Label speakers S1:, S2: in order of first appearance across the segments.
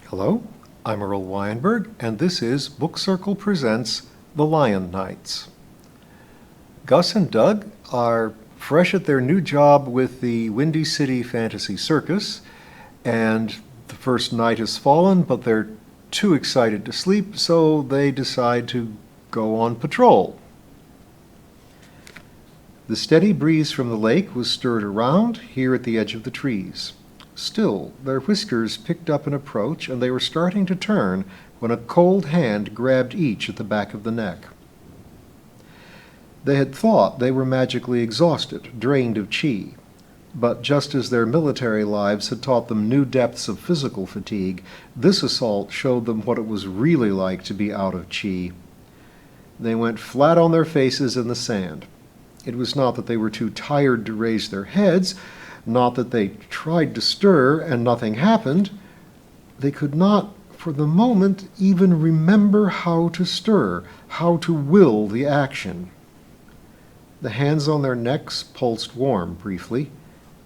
S1: Hello, I'm Earl Weinberg, and this is Book Circle Presents The Lion Knights. Gus and Doug are fresh at their new job with the Windy City Fantasy Circus, and the first night has fallen, but they're too excited to sleep, so they decide to go on patrol. The steady breeze from the lake was stirred around here at the edge of the trees. Still, their whiskers picked up an approach, and they were starting to turn when a cold hand grabbed each at the back of the neck. They had thought they were magically exhausted, drained of chi, but just as their military lives had taught them new depths of physical fatigue, this assault showed them what it was really like to be out of chi. They went flat on their faces in the sand. It was not that they were too tired to raise their heads, not that they tried to stir and nothing happened. They could not, for the moment, even remember how to stir, how to will the action. The hands on their necks pulsed warm briefly.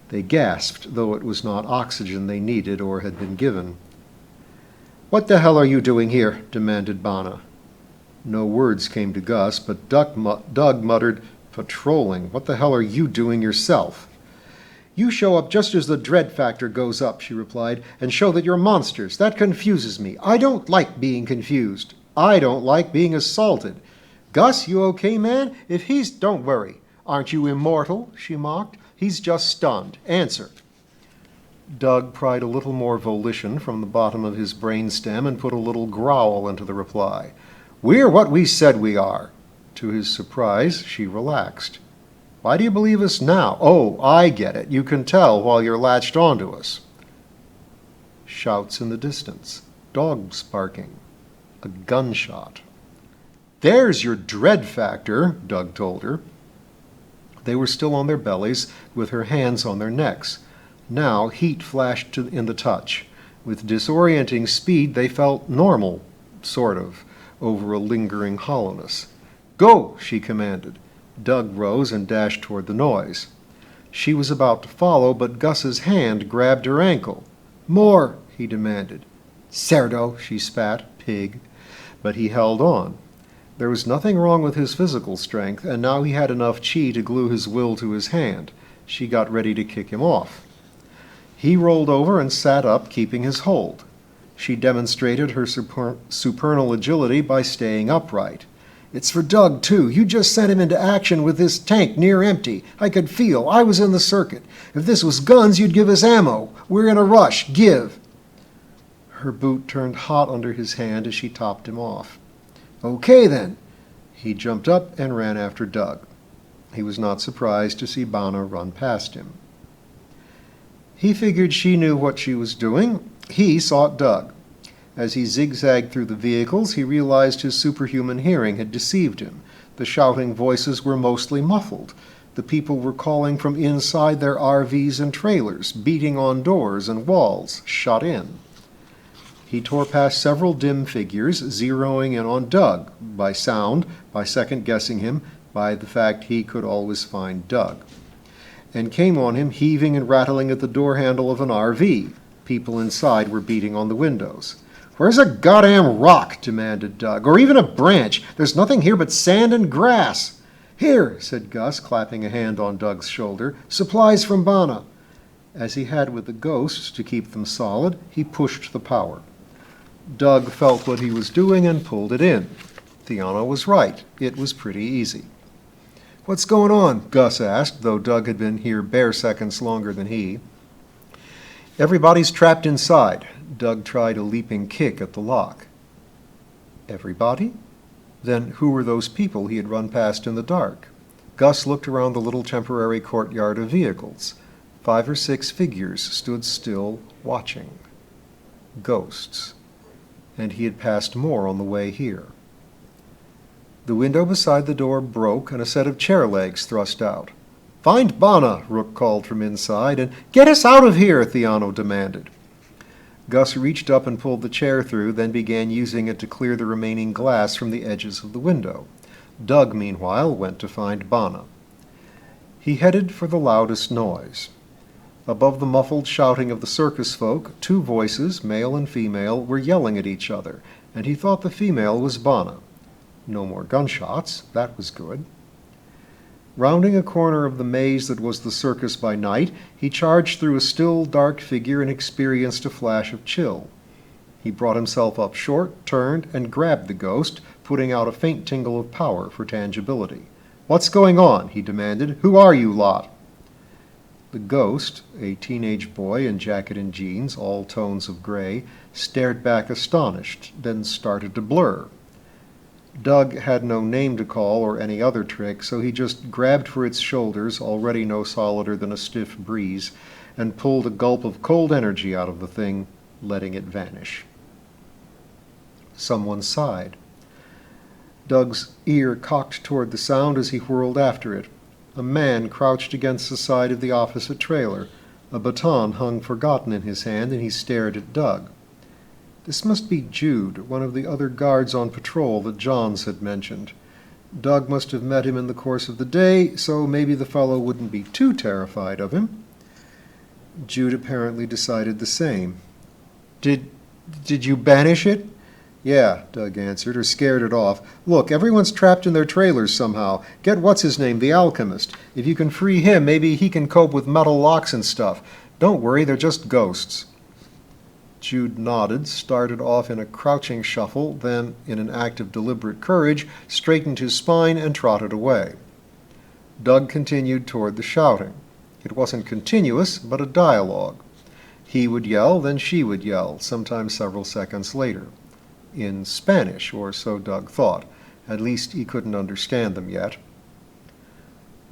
S1: They gasped, though it was not oxygen they needed or had been given. "What the hell are you doing here?" demanded Bana. No words came to Gus, but Doug muttered, "Patrolling. What the hell are you doing yourself?" "You show up just as the dread factor goes up," she replied, "and show that you're monsters. That confuses me. I don't like being confused. I don't like being assaulted. Gus, you okay, man? If he's... Don't worry. Aren't you immortal?" she mocked. "He's just stunned. Answer." Doug pried a little more volition from the bottom of his brainstem and put a little growl into the reply. "We're what we said we are." To his surprise, she relaxed. "Why do you believe us now? Oh, I get it. You can tell while you're latched onto us." Shouts in the distance. Dogs barking. A gunshot. "There's your dread factor," Doug told her. They were still on their bellies, with her hands on their necks. Now heat flashed in the touch. With disorienting speed, they felt normal, sort of, over a lingering hollowness. "Go!" she commanded. Doug rose and dashed toward the noise. She was about to follow, but Gus's hand grabbed her ankle. "More!" he demanded. "Cerdo!" she spat. Pig. But he held on. There was nothing wrong with his physical strength, and now he had enough chi to glue his will to his hand. She got ready to kick him off. He rolled over and sat up, keeping his hold. She demonstrated her supernal agility by staying upright. "It's for Doug, too. You just sent him into action with this tank near empty. I could feel. I was in the circuit. If this was guns, you'd give us ammo. We're in a rush. Give." Her boot turned hot under his hand as she topped him off. "Okay, then." He jumped up and ran after Doug. He was not surprised to see Bana run past him. He figured she knew what she was doing. He sought Doug. As he zigzagged through the vehicles, he realized his superhuman hearing had deceived him. The shouting voices were mostly muffled. The people were calling from inside their RVs and trailers, beating on doors and walls, shut in. He tore past several dim figures, zeroing in on Doug, by sound, by second-guessing him, by the fact he could always find Doug, and came on him heaving and rattling at the door handle of an RV. People inside were beating on the windows. "Where's a goddamn rock?" demanded Doug. "Or even a branch. There's nothing here but sand and grass." "Here," said Gus, clapping a hand on Doug's shoulder. "Supplies from Bana." As he had with the ghosts to keep them solid, he pushed the power. Doug felt what he was doing and pulled it in. Theano was right. It was pretty easy. "What's going on?" Gus asked, though Doug had been here bare seconds longer than he. "Everybody's trapped inside." Doug tried a leaping kick at the lock. Everybody? Then who were those people he had run past in the dark? Gus looked around the little temporary courtyard of vehicles. 5 or 6 figures stood still, watching. Ghosts. And he had passed more on the way here. The window beside the door broke, and a set of chair legs thrust out. "Find Bana," Rook called from inside, and "Get us out of here," Theano demanded. Gus reached up and pulled the chair through, then began using it to clear the remaining glass from the edges of the window. Doug, meanwhile, went to find Bana. He headed for the loudest noise. Above the muffled shouting of the circus folk, two voices, male and female, were yelling at each other, and he thought the female was Bana. No more gunshots. That was good. Rounding a corner of the maze that was the circus by night, he charged through a still, dark figure and experienced a flash of chill. He brought himself up short, turned, and grabbed the ghost, putting out a faint tingle of power for tangibility. "What's going on?" he demanded. "Who are you lot?" The ghost, a teenage boy in jacket and jeans, all tones of gray, stared back astonished, then started to blur. Doug had no name to call or any other trick, so he just grabbed for its shoulders, already no solider than a stiff breeze, and pulled a gulp of cold energy out of the thing, letting it vanish. Someone sighed. Doug's ear cocked toward the sound as he whirled after it. A man crouched against the side of the opposite trailer. A baton hung forgotten in his hand, and he stared at Doug. This must be Jude, one of the other guards on patrol that Johns had mentioned. Doug must have met him in the course of the day, so maybe the fellow wouldn't be too terrified of him. Jude apparently decided the same. Did you banish it?" "Yeah," Doug answered, or scared it off. "Look, everyone's trapped in their trailers somehow. Get what's-his-name, the alchemist. If you can free him, maybe he can cope with metal locks and stuff. Don't worry, they're just ghosts." Jude nodded, started off in a crouching shuffle, then, in an act of deliberate courage, straightened his spine and trotted away. Doug continued toward the shouting. It wasn't continuous, but a dialogue. He would yell, then she would yell, sometimes several seconds later. In Spanish, or so Doug thought. At least he couldn't understand them yet.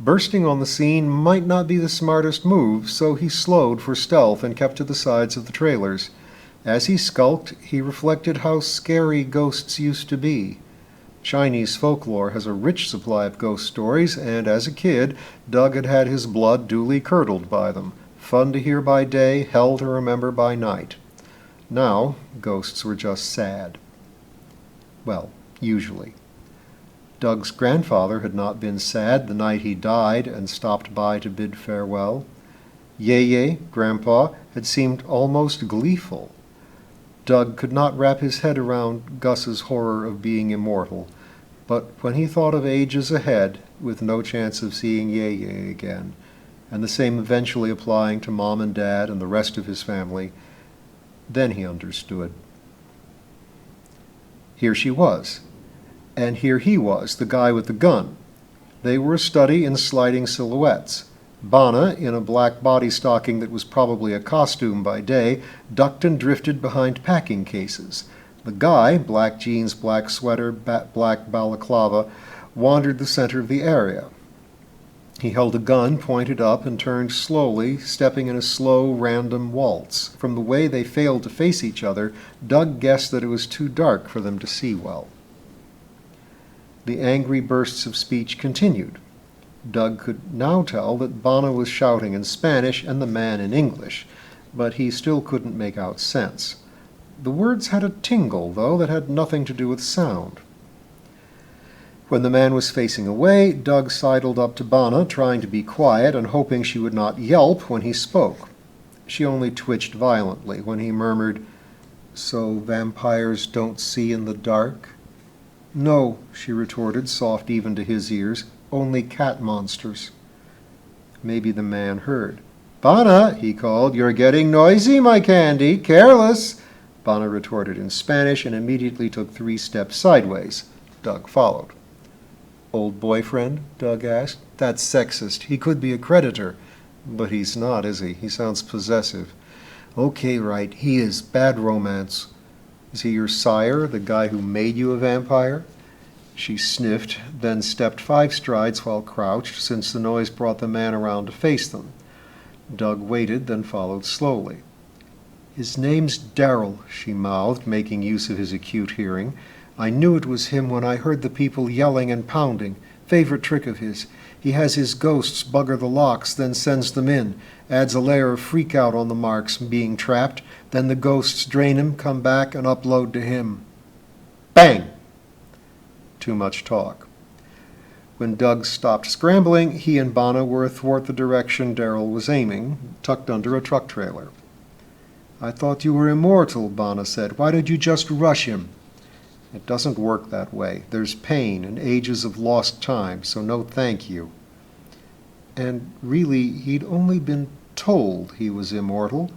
S1: Bursting on the scene might not be the smartest move, so he slowed for stealth and kept to the sides of the trailers. As he skulked, he reflected how scary ghosts used to be. Chinese folklore has a rich supply of ghost stories, and as a kid, Doug had had his blood duly curdled by them. Fun to hear by day, hell to remember by night. Now, ghosts were just sad. Well, usually. Doug's grandfather had not been sad the night he died and stopped by to bid farewell. Yeye, Grandpa, had seemed almost gleeful. Doug could not wrap his head around Gus's horror of being immortal, but when he thought of ages ahead, with no chance of seeing Yeye again, and the same eventually applying to Mom and Dad and the rest of his family, then he understood. Here she was, and here he was, the guy with the gun. They were a study in sliding silhouettes. Bana, in a black body stocking that was probably a costume by day, ducked and drifted behind packing cases. The guy, black jeans, black sweater, black balaclava, wandered the center of the area. He held a gun pointed up and turned slowly, stepping in a slow, random waltz. From the way they failed to face each other, Doug guessed that it was too dark for them to see well. The angry bursts of speech continued. Doug could now tell that Bana was shouting in Spanish and the man in English, but he still couldn't make out sense. The words had a tingle, though, that had nothing to do with sound. When the man was facing away, Doug sidled up to Bana, trying to be quiet and hoping she would not yelp when he spoke. She only twitched violently when he murmured, "So vampires don't see in the dark?" "No," she retorted, soft even to his ears, "only cat monsters." Maybe the man heard. "Bana," he called, "you're getting noisy, my candy. Careless." Bana retorted in Spanish and immediately took 3 steps sideways. Doug followed. "Old boyfriend?" Doug asked. "That's sexist. He could be a creditor." "But he's not, is he? He sounds possessive." "Okay, right. He is. Bad romance." "Is he your sire, the guy who made you a vampire?" She sniffed, then stepped 5 strides while crouched, since the noise brought the man around to face them. Doug waited, then followed slowly. "His name's Darrell," she mouthed, making use of his acute hearing. "I knew it was him when I heard the people yelling and pounding. Favorite trick of his. He has his ghosts bugger the locks, then sends them in. Adds a layer of freak-out on the marks being trapped. Then the ghosts drain him, come back, and upload to him." Bang! Too much talk. When Doug stopped scrambling, he and Bana were athwart the direction Darrell was aiming, tucked under a truck trailer. "I thought you were immortal," Bana said. "Why did you just rush him?" "It doesn't work that way. There's pain and ages of lost time, so no thank you." And really, he'd only been told he was immortal.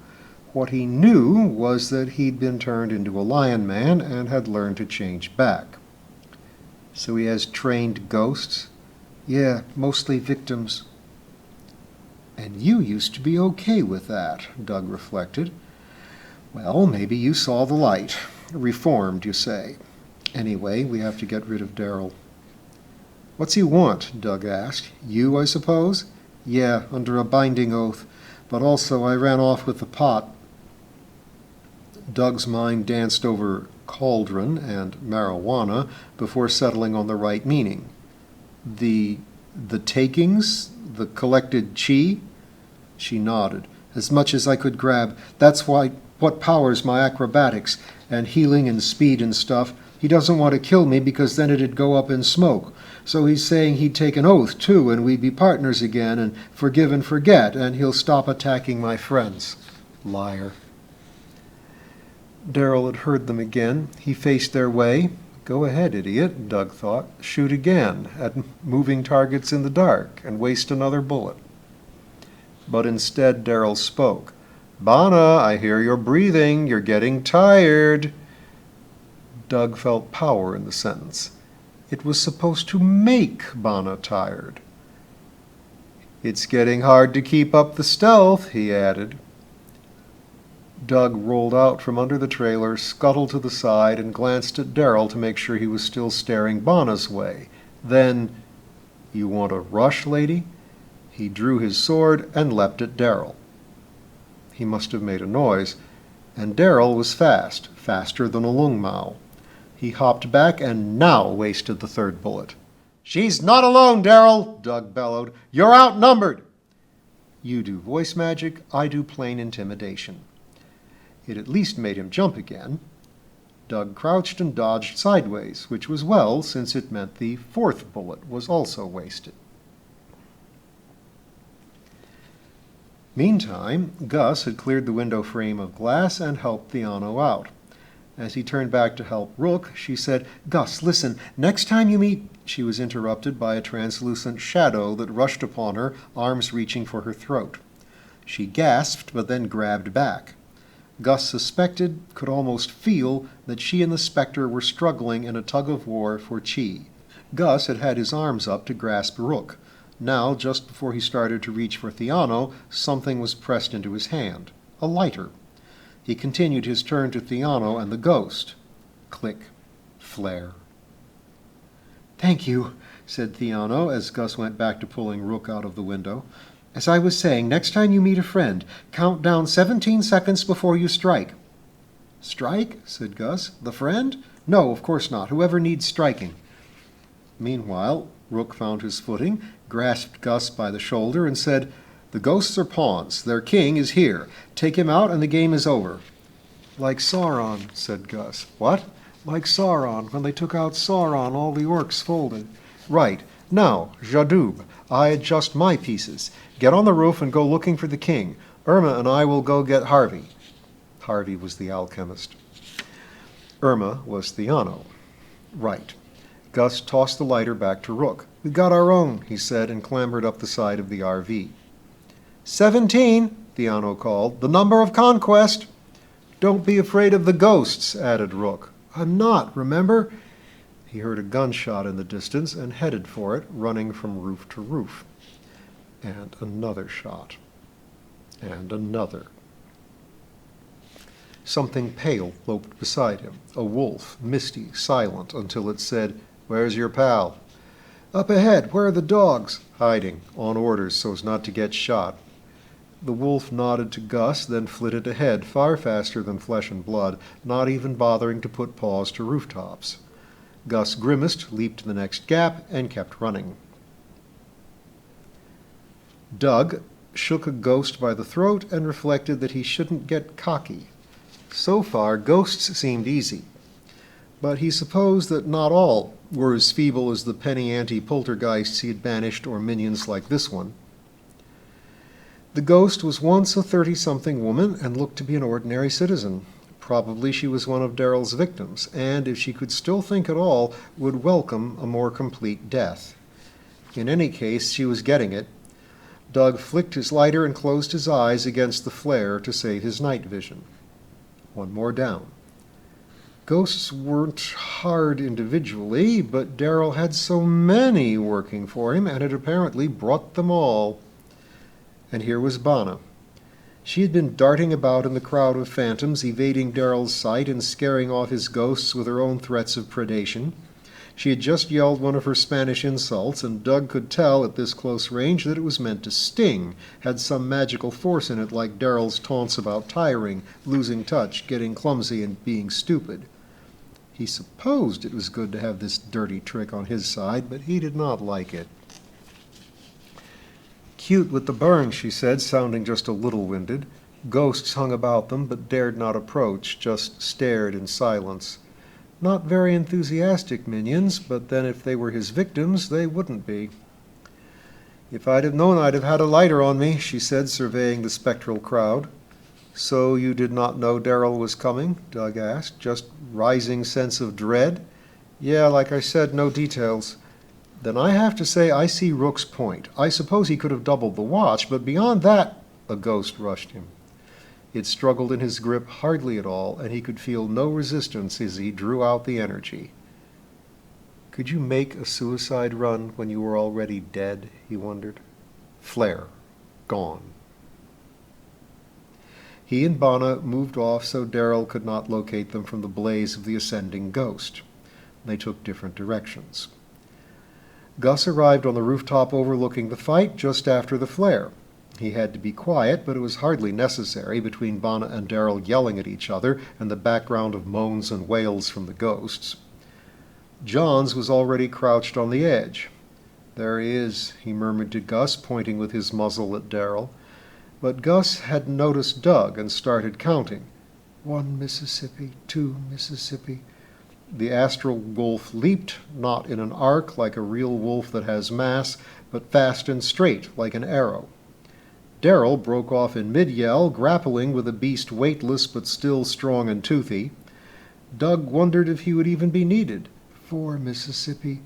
S1: What he knew was that he'd been turned into a lion man and had learned to change back. "So he has trained ghosts?" "Yeah, mostly victims." "And you used to be okay with that," Doug reflected. "Well, maybe you saw the light. Reformed, you say. Anyway, we have to get rid of Darrell." "What's he want?" Doug asked. "You, I suppose?" "Yeah, under a binding oath. But also I ran off with the pot." Doug's mind danced over cauldron and marijuana before settling on the right meaning. The takings? The collected chi? She nodded. "As much as I could grab. That's what powers my acrobatics, and healing and speed and stuff. He doesn't want to kill me because then it'd go up in smoke. So he's saying he'd take an oath, too, and we'd be partners again, and forgive and forget, and he'll stop attacking my friends." Liar. Darrell had heard them again. He faced their way. Go ahead, idiot, Doug thought. Shoot again at moving targets in the dark and waste another bullet. But instead Darrell spoke. "Bana, I hear you're breathing. You're getting tired." Doug felt power in the sentence. It was supposed to make Bana tired. "It's getting hard to keep up the stealth," he added. Doug rolled out from under the trailer, scuttled to the side, and glanced at Darrell to make sure he was still staring Bana's way. Then, "You want a rush, lady?" He drew his sword and leapt at Darrell. He must have made a noise, and Darrell was fast, faster than a lung mao. He hopped back and now wasted the third bullet. "She's not alone, Darrell," Doug bellowed. "You're outnumbered." You do voice magic, I do plain intimidation. It at least made him jump again. Doug crouched and dodged sideways, which was well, since it meant the fourth bullet was also wasted. Meantime, Gus had cleared the window frame of glass and helped Theano out. As he turned back to help Rook, she said, "Gus, listen, next time you meet—" She was interrupted by a translucent shadow that rushed upon her, arms reaching for her throat. She gasped, but then grabbed back. Gus suspected, could almost feel, that she and the specter were struggling in a tug-of-war for chi. Gus had had his arms up to grasp Rook. Now, just before he started to reach for Theano, something was pressed into his hand. A lighter. He continued his turn to Theano and the ghost. Click. Flare. "Thank you," said Theano as Gus went back to pulling Rook out of the window. "As I was saying, next time you meet a friend, count down 17 seconds before you strike." "Strike?" said Gus. "The friend? No, of course not. Whoever needs striking." Meanwhile, Rook found his footing, grasped Gus by the shoulder, and said, "The ghosts are pawns. Their king is here. Take him out and the game is over." "Like Sauron," said Gus. "What?" "Like Sauron. When they took out Sauron, all the orcs folded." "Right. Now, Jadub, I adjust my pieces. Get on the roof and go looking for the king. Irma and I will go get Harvey." Harvey was the alchemist. Irma was Theano. Right. Gus tossed the lighter back to Rook. "We got our own," he said, and clambered up the side of the RV. 17, Theano called. "The number of conquest." "Don't be afraid of the ghosts," added Rook. "I'm not, remember?" He heard a gunshot in the distance and headed for it, running from roof to roof. And another shot. And another. Something pale loped beside him, a wolf, misty, silent, until it said, "Where's your pal?" "Up ahead. Where are the dogs?" "Hiding, on orders so as not to get shot." The wolf nodded to Gus, then flitted ahead, far faster than flesh and blood, not even bothering to put paws to rooftops. Gus grimaced, leaped to the next gap, and kept running. Doug shook a ghost by the throat and reflected that he shouldn't get cocky. So far, ghosts seemed easy. but he supposed that not all were as feeble as the penny ante poltergeists he had banished or minions like this one. The ghost was once a 30-something woman and looked to be an ordinary citizen. Probably she was one of Daryl's victims, and if she could still think at all, would welcome a more complete death. In any case, she was getting it. Doug flicked his lighter and closed his eyes against the flare to save his night vision. One more down. Ghosts weren't hard individually, but Daryl had so many working for him, and had apparently brought them all. And here was Bana. She had been darting about in the crowd of phantoms, evading Daryl's sight and scaring off his ghosts with her own threats of predation. She had just yelled one of her Spanish insults, and Doug could tell at this close range that it was meant to sting, had some magical force in it like Daryl's taunts about tiring, losing touch, getting clumsy, and being stupid. He supposed it was good to have this dirty trick on his side, but he did not like it. "Cute with the burn," she said, sounding just a little winded. Ghosts hung about them, but dared not approach, just stared in silence. Not very enthusiastic minions, but then if they were his victims, they wouldn't be. "If I'd have known I'd have had a lighter on me," she said, surveying the spectral crowd. "So you did not know Daryl was coming?" Doug asked, just rising sense of dread. "Yeah, like I said, no details." "Then I have to say I see Rook's point. I suppose he could have doubled the watch, but beyond that—" A ghost rushed him. It struggled in his grip hardly at all, and he could feel no resistance as he drew out the energy. Could you make a suicide run when you were already dead, he wondered. Flare. Gone. He and Bana moved off so Daryl could not locate them from the blaze of the ascending ghost. They took different directions. Gus arrived on the rooftop overlooking the fight just after the flare. He had to be quiet, but it was hardly necessary between Bana and Daryl yelling at each other and the background of moans and wails from the ghosts. Johns was already crouched on the edge. "There he is," he murmured to Gus, pointing with his muzzle at Daryl. But Gus had noticed Doug and started counting. 1 Mississippi, 2 Mississippi. The astral wolf leaped, not in an arc like a real wolf that has mass, but fast and straight like an arrow. Daryl broke off in mid-yell, grappling with a beast weightless but still strong and toothy. Doug wondered if he would even be needed. 4 Mississippi.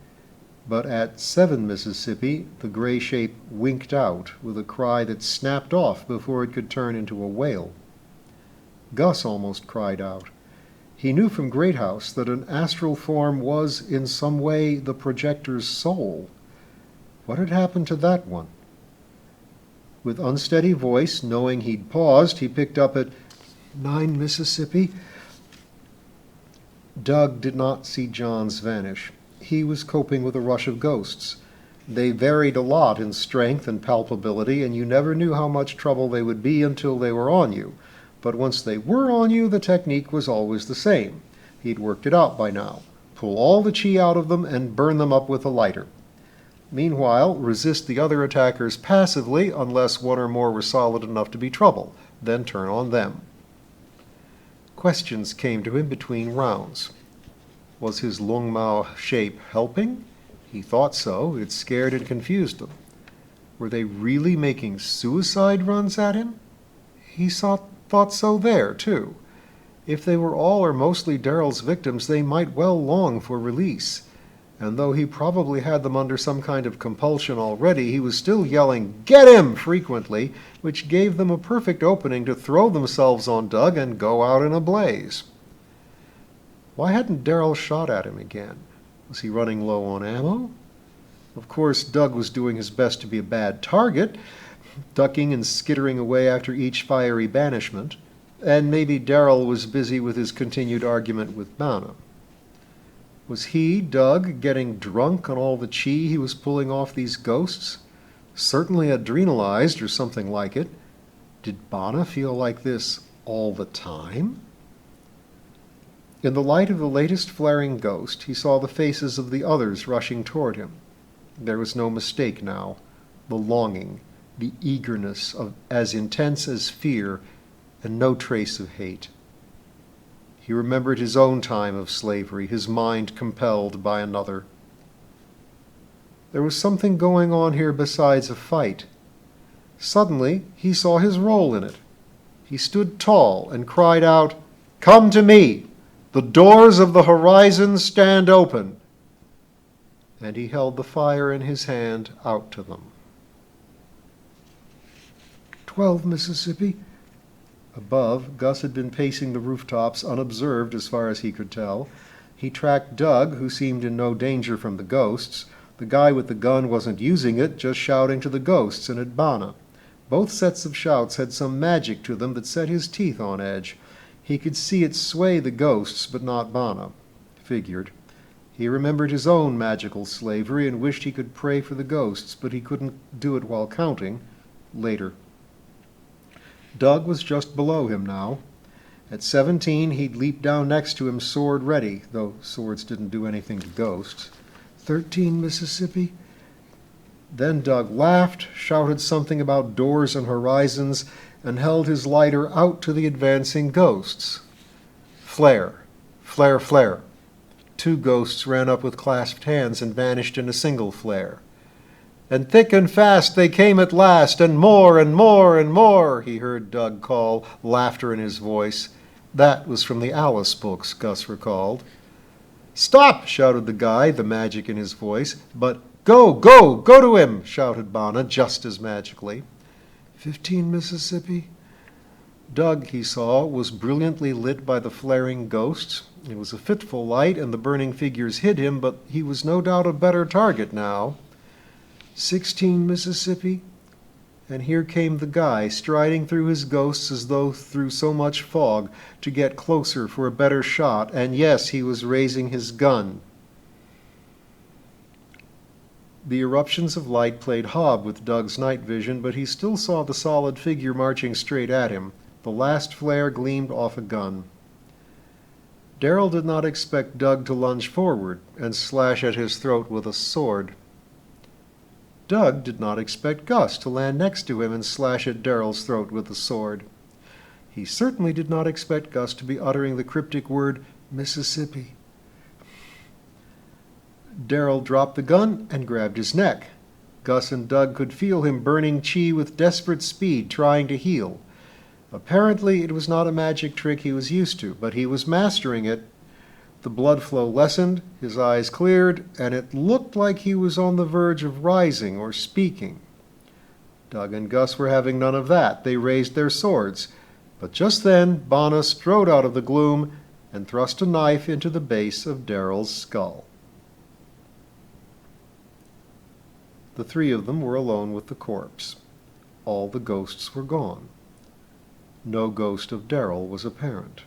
S1: But at 7 Mississippi, the gray shape winked out with a cry that snapped off before it could turn into a wail. Gus almost cried out. He knew from Greathouse that an astral form was, in some way, the projector's soul. What had happened to that one? With unsteady voice, knowing he'd paused, he picked up at 9 Mississippi. Doug did not see Johns vanish. He was coping with a rush of ghosts. They varied a lot in strength and palpability, and you never knew how much trouble they would be until they were on you. But once they were on you, the technique was always the same. He'd worked it out by now. Pull all the chi out of them and burn them up with a lighter. Meanwhile, resist the other attackers passively unless one or more were solid enough to be trouble. Then turn on them. Questions came to him between rounds. Was his Lung Mao shape helping? He thought so. It scared and confused him. Were they really making suicide runs at him? He thought so there, too. If they were all or mostly Daryl's victims, they might well long for release. And though he probably had them under some kind of compulsion already, he was still yelling, "Get him!" frequently, which gave them a perfect opening to throw themselves on Doug and go out in a blaze. Why hadn't Daryl shot at him again? Was he running low on ammo? Of course, Doug was doing his best to be a bad target, ducking and skittering away after each fiery banishment, and maybe Daryl was busy with his continued argument with Bana. Was he, Doug, getting drunk on all the chi he was pulling off these ghosts? Certainly adrenalized or something like it. Did Bana feel like this all the time? In the light of the latest flaring ghost, he saw the faces of the others rushing toward him. There was no mistake now. The longing, the eagerness as intense as fear, and no trace of hate. He remembered his own time of slavery, his mind compelled by another. There was something going on here besides a fight. Suddenly, he saw his role in it. He stood tall and cried out, "Come to me! The doors of the horizon stand open!" And he held the fire in his hand out to them. 12 Mississippi. Above, Gus had been pacing the rooftops unobserved as far as he could tell. He tracked Doug, who seemed in no danger from the ghosts. The guy with the gun wasn't using it, just shouting to the ghosts and at Bana. Both sets of shouts had some magic to them that set his teeth on edge. He could see it sway the ghosts, but not Bana. Figured. He remembered his own magical slavery and wished he could pray for the ghosts, but he couldn't do it while counting. Later. Doug was just below him now. At 17, he'd leap down next to him, sword ready, though swords didn't do anything to ghosts. 13 Mississippi. Then Doug laughed, shouted something about doors and horizons, and held his lighter out to the advancing ghosts. Flare, flare, flare. 2 ghosts ran up with clasped hands and vanished in a single flare. And thick and fast they came at last, and more and more and more, he heard Doug call, laughter in his voice. That was from the Alice books, Gus recalled. "Stop!" shouted the guy, the magic in his voice. But "Go, go, go to him!" shouted Bana, just as magically. 15 Mississippi. Doug, he saw, was brilliantly lit by the flaring ghosts. It was a fitful light, and the burning figures hid him, but he was no doubt a better target now. 16 Mississippi. And here came the guy, striding through his ghosts as though through so much fog, to get closer for a better shot, and yes, he was raising his gun. The eruptions of light played hob with Doug's night vision, but he still saw the solid figure marching straight at him. The last flare gleamed off a gun. Darrell did not expect Doug to lunge forward and slash at his throat with a sword. Doug did not expect Gus to land next to him and slash at Darrell's throat with a sword. He certainly did not expect Gus to be uttering the cryptic word, Mississippi. Darrell dropped the gun and grabbed his neck. Gus and Doug could feel him burning chi with desperate speed, trying to heal. Apparently it was not a magic trick he was used to, but he was mastering it. The blood flow lessened, his eyes cleared, and it looked like he was on the verge of rising or speaking. Doug and Gus were having none of that. They raised their swords. But just then Bana strode out of the gloom and thrust a knife into the base of Darrell's skull. The 3 of them were alone with the corpse. All the ghosts were gone. No ghost of Darrell was apparent.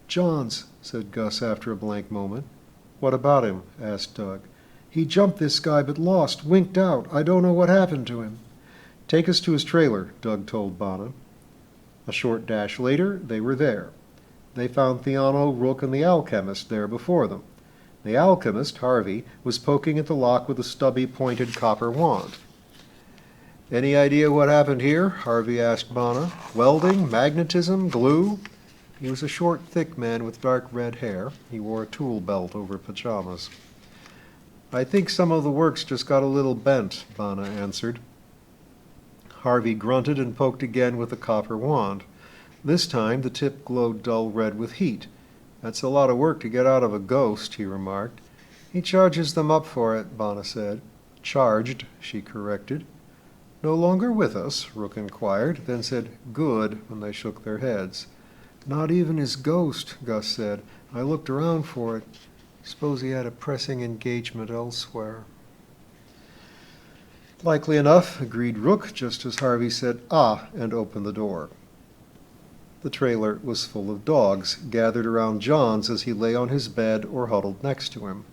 S1: "Johns," said Gus after a blank moment. "What about him?" asked Doug. "He jumped this guy but lost, winked out. I don't know what happened to him." "Take us to his trailer," Doug told Bana. A short dash later, they were there. They found Theano, Rook, and the alchemist there before them. The alchemist, Harvey, was poking at the lock with a stubby, pointed copper wand. "Any idea what happened here?" Harvey asked Bana. "Welding, magnetism, glue?" He was a short, thick man with dark red hair. He wore a tool belt over pajamas. "I think some of the works just got a little bent," Bana answered. Harvey grunted and poked again with the copper wand. This time the tip glowed dull red with heat. "That's a lot of work to get out of a ghost," he remarked. "He charges them up for it," Bana said. "Charged," she corrected. "No longer with us?" Rook inquired, then said, "Good," when they shook their heads. "Not even his ghost," Gus said. "I looked around for it. Suppose he had a pressing engagement elsewhere." "Likely enough," agreed Rook, just as Harvey said, "Ah," and opened the door. The trailer was full of dogs, gathered around Johns as he lay on his bed or huddled next to him.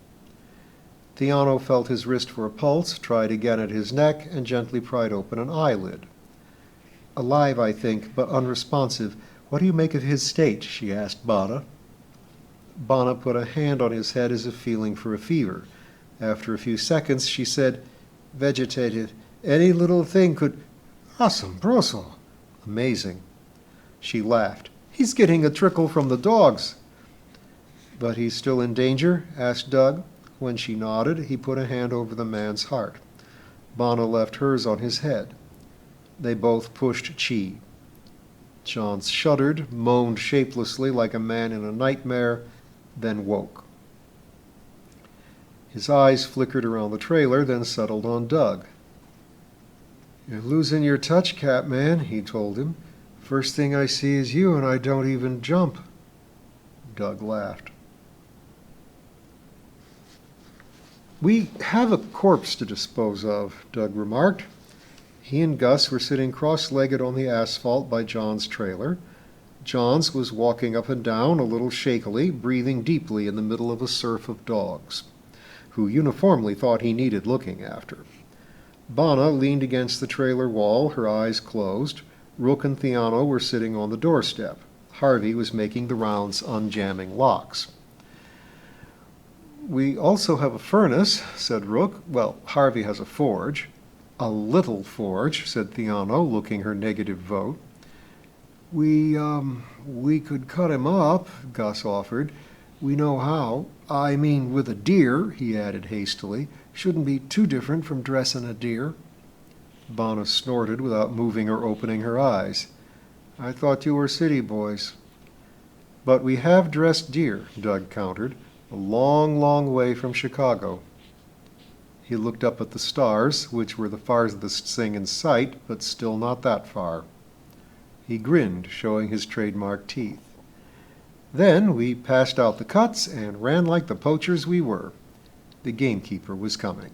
S1: Theano felt his wrist for a pulse, tried again at his neck, and gently pried open an eyelid. "Alive, I think, but unresponsive. What do you make of his state?" she asked Bana. Bana put a hand on his head as if feeling for a fever. After a few seconds, she said, "Vegetative. Any little thing could... Asombroso." Amazing. She laughed. He's getting a trickle from the dogs." "But he's still in danger?" asked Doug. When she nodded, he put a hand over the man's heart. Bonna left hers on his head. They both pushed Chi. John shuddered, moaned shapelessly like a man in a nightmare, then woke. His eyes flickered around the trailer, then settled on Doug. "You're losing your touch, Catman," he told him. "First thing I see is you, and I don't even jump." Doug laughed. "We have a corpse to dispose of," Doug remarked. He and Gus were sitting cross-legged on the asphalt by John's trailer. John's was walking up and down a little shakily, breathing deeply in the middle of a surf of dogs, who uniformly thought he needed looking after. Bonna leaned against the trailer wall, her eyes closed. Rook and Theano were sitting on the doorstep. Harvey was making the rounds unjamming locks. "We also have a furnace," said Rook. "Well, Harvey has a forge." "A little forge," said Theano, looking her negative vote. We could cut him up," Gus offered. "We know how. I mean, with a deer," he added hastily. "Shouldn't be too different from dressing a deer." Bonna snorted without moving or opening her eyes. "I thought you were city boys." "But we have dressed deer," Doug countered. "A long, long way from Chicago." He looked up at the stars, which were the farthest thing in sight, but still not that far. He grinned, showing his trademark teeth. "Then we passed out the cuts and ran like the poachers we were." The gamekeeper was coming.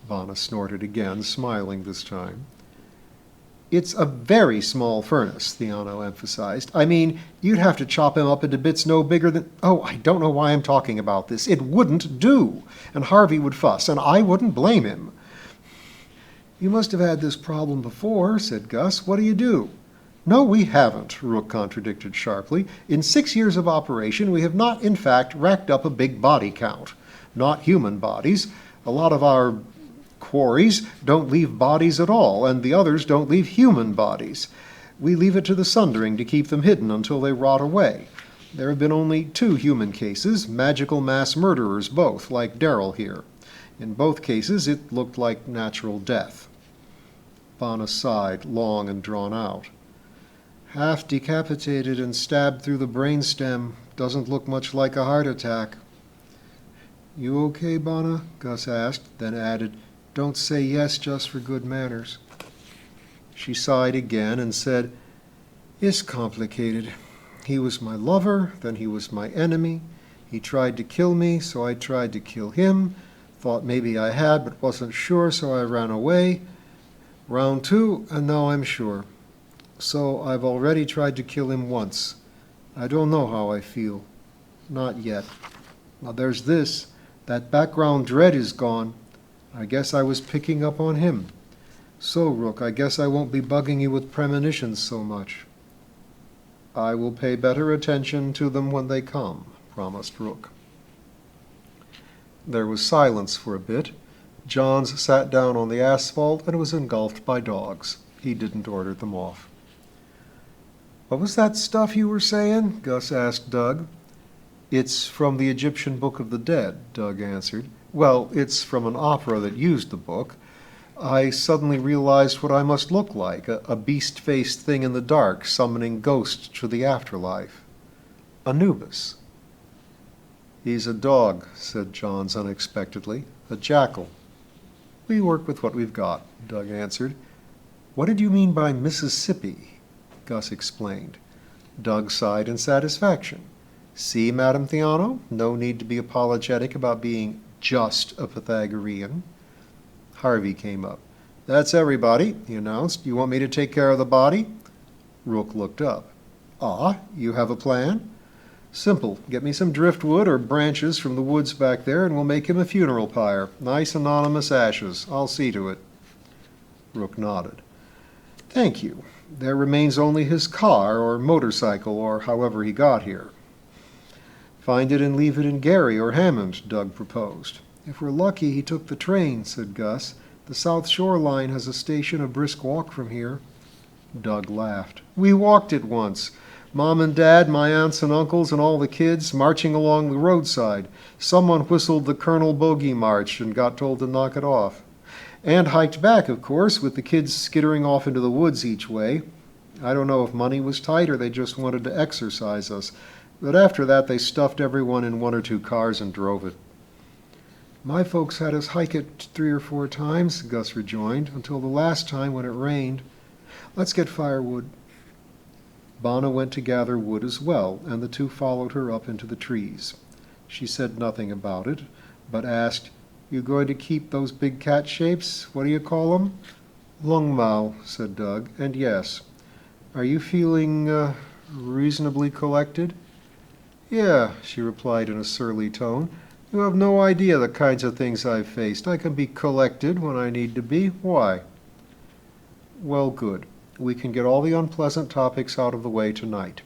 S1: Bonna snorted again, smiling this time. "It's a very small furnace," Theano emphasized. "I mean, you'd have to chop him up into bits no bigger than— Oh, I don't know why I'm talking about this. It wouldn't do, and Harvey would fuss, and I wouldn't blame him." "You must have had this problem before," said Gus. "What do you do?" "No, we haven't," Rook contradicted sharply. "In 6 years of operation, we have not, in fact, racked up a big body count. Not human bodies. A lot of our quarries don't leave bodies at all, and the others don't leave human bodies. We leave it to the sundering to keep them hidden until they rot away. There have been only 2 human cases, magical mass murderers both, like Darrell here. In both cases, it looked like natural death." Bonna sighed, long and drawn out. "Half decapitated and stabbed through the brainstem. Doesn't look much like a heart attack." "You okay, Bonna?" Gus asked, then added, "Don't say yes just for good manners." She sighed again and said, "It's complicated. He was my lover, then he was my enemy. He tried to kill me, so I tried to kill him. Thought maybe I had, but wasn't sure, so I ran away. Round 2, and now I'm sure. So I've already tried to kill him once. I don't know how I feel. Not yet. Now there's this. That background dread is gone. I guess I was picking up on him. So, Rook, I guess I won't be bugging you with premonitions so much." "I will pay better attention to them when they come," promised Rook. There was silence for a bit. Johns sat down on the asphalt and was engulfed by dogs. He didn't order them off. "What was that stuff you were saying?" Gus asked Doug. "It's from the Egyptian Book of the Dead," Doug answered. "Well, it's from an opera that used the book. I suddenly realized what I must look like, a beast-faced thing in the dark, summoning ghosts to the afterlife. Anubis." "He's a dog," said Johns unexpectedly. "A jackal." "We work with what we've got," Doug answered. "What did you mean by Mississippi?" Gus explained. Doug sighed in satisfaction. "See, Madame Theano, no need to be apologetic about being just a Pythagorean." Harvey came up. "That's everybody," he announced. "You want me to take care of the body?" Rook looked up. "Ah, you have a plan?" "Simple. Get me some driftwood or branches from the woods back there, and we'll make him a funeral pyre. Nice anonymous ashes. I'll see to it." Rook nodded. "Thank you. There remains only his car or motorcycle, or however he got here." "Find it and leave it in Gary or Hammond," Doug proposed. "If we're lucky, he took the train," said Gus. "The South Shore line has a station a brisk walk from here." Doug laughed. "We walked it once. Mom and Dad, my aunts and uncles, and all the kids marching along the roadside. Someone whistled the Colonel Bogey March and got told to knock it off. And hiked back, of course, with the kids skittering off into the woods each way. I don't know if money was tight or they just wanted to exercise us, but after that they stuffed everyone in 1 or 2 cars and drove it. My folks had us hike it 3 or 4 times, Gus rejoined, until the last time when it rained. Let's get firewood. Bonna went to gather wood as well, and the two followed her up into the trees. She said nothing about it, but asked, "You going to keep those big cat shapes? What do you call 'em?" "Lungmao," said Doug, "and yes. Are you feeling, reasonably collected?" "Yeah," she replied in a surly tone. "You have no idea the kinds of things I've faced. I can be collected when I need to be. Why?" "Well, good. We can get all the unpleasant topics out of the way tonight."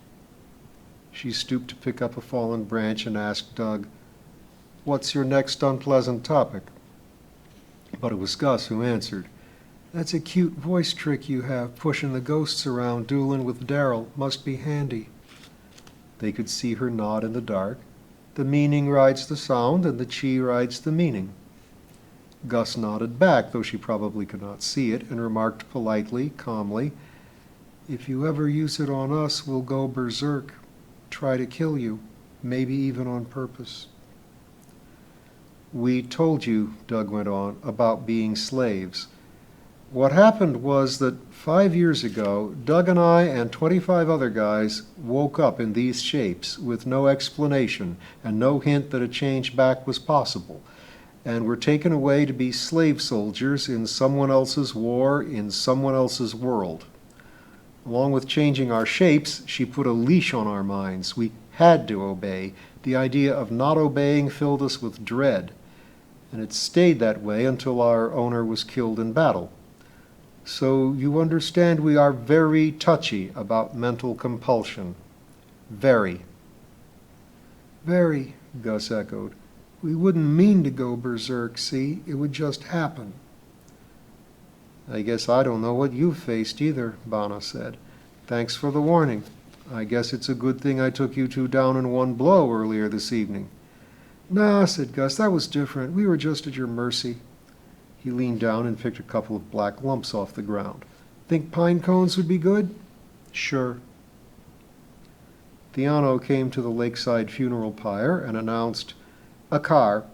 S1: She stooped to pick up a fallen branch and asked Doug, "What's your next unpleasant topic?" But it was Gus who answered. "That's a cute voice trick you have, pushing the ghosts around, dueling with Darrell. Must be handy." They could see her nod in the dark. The meaning rides the sound, and the chi rides the meaning. Gus nodded back, though she probably could not see it, and remarked politely, calmly, "If you ever use it on us, we'll go berserk. Try to kill you, maybe even on purpose." "We told you," Doug went on, "about being slaves. What happened was that 5 years ago, Doug and I and 25 other guys woke up in these shapes with no explanation and no hint that a change back was possible, and were taken away to be slave soldiers in someone else's war in someone else's world. Along with changing our shapes, she put a leash on our minds. We had to obey. The idea of not obeying filled us with dread, and it stayed that way until our owner was killed in battle. So you understand we are very touchy about mental compulsion. Very." "Very," Gus echoed. "We wouldn't mean to go berserk, see? It would just happen." "I guess I don't know what you've faced either," Bonna said. "Thanks for the warning. I guess it's a good thing I took you two down in one blow earlier this evening." "Nah," said Gus, "that was different. We were just at your mercy." He leaned down and picked a couple of black lumps off the ground. "Think pine cones would be good?" "Sure." Theano came to the lakeside funeral pyre and announced, "A car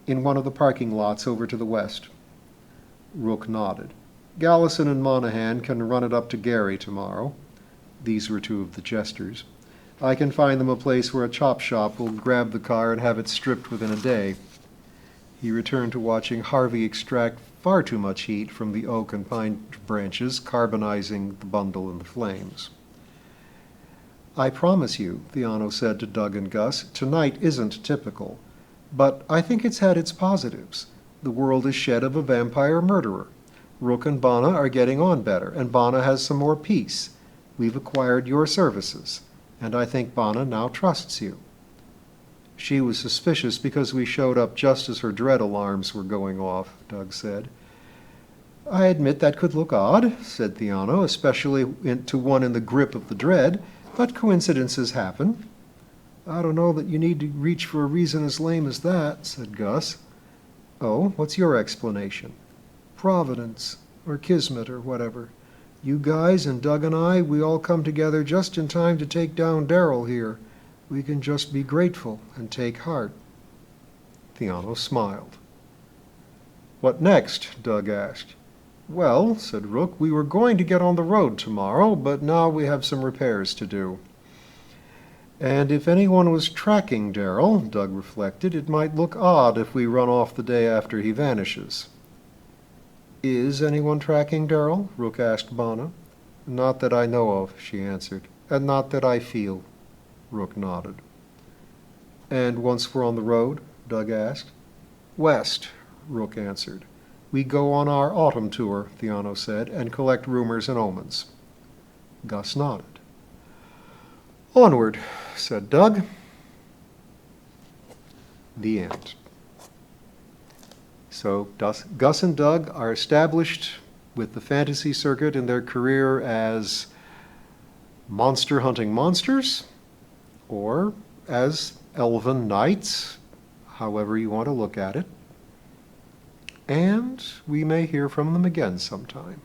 S1: in one of the parking lots over to the west." Rook nodded. "Gallison and Monahan can run it up to Gary tomorrow." These were two of the jesters. "I can find them a place where a chop shop will grab the car and have it stripped within a day." He returned to watching Harvey extract far too much heat from the oak and pine branches, carbonizing the bundle in the flames. "I promise you," Theano said to Doug and Gus, "tonight isn't typical. But I think it's had its positives. The world is shed of a vampire murderer. Rook and Bonna are getting on better, and Bonna has some more peace. We've acquired your services, and I think Bonna now trusts you." "She was suspicious because we showed up just as her dread alarms were going off," Doug said. "I admit that could look odd," said Theano, "especially to one in the grip of the dread, but coincidences happen." "I don't know that you need to reach for a reason as lame as that," said Gus. "Oh, what's your explanation?" "Providence, or kismet, or whatever. You guys and Doug and I, we all come together just in time to take down Darrell here. We can just be grateful and take heart." Theano smiled. "What next?" Doug asked. "Well," said Rook, "we were going to get on the road tomorrow, but now we have some repairs to do." "And if anyone was tracking Darrell," Doug reflected, "it might look odd if we run off the day after he vanishes." "Is anyone tracking Darrell?" Rook asked Bonna. "Not that I know of," she answered, "and not that I feel." Rook nodded. "And once we're on the road?" Doug asked. "West," Rook answered. "We go on our autumn tour," Theano said, "and collect rumors and omens." Gus nodded. "Onward," said Doug. The end. So Gus and Doug are established with the fantasy circuit in their career as monster hunting monsters, or as elven knights, however you want to look at it. And we may hear from them again sometime.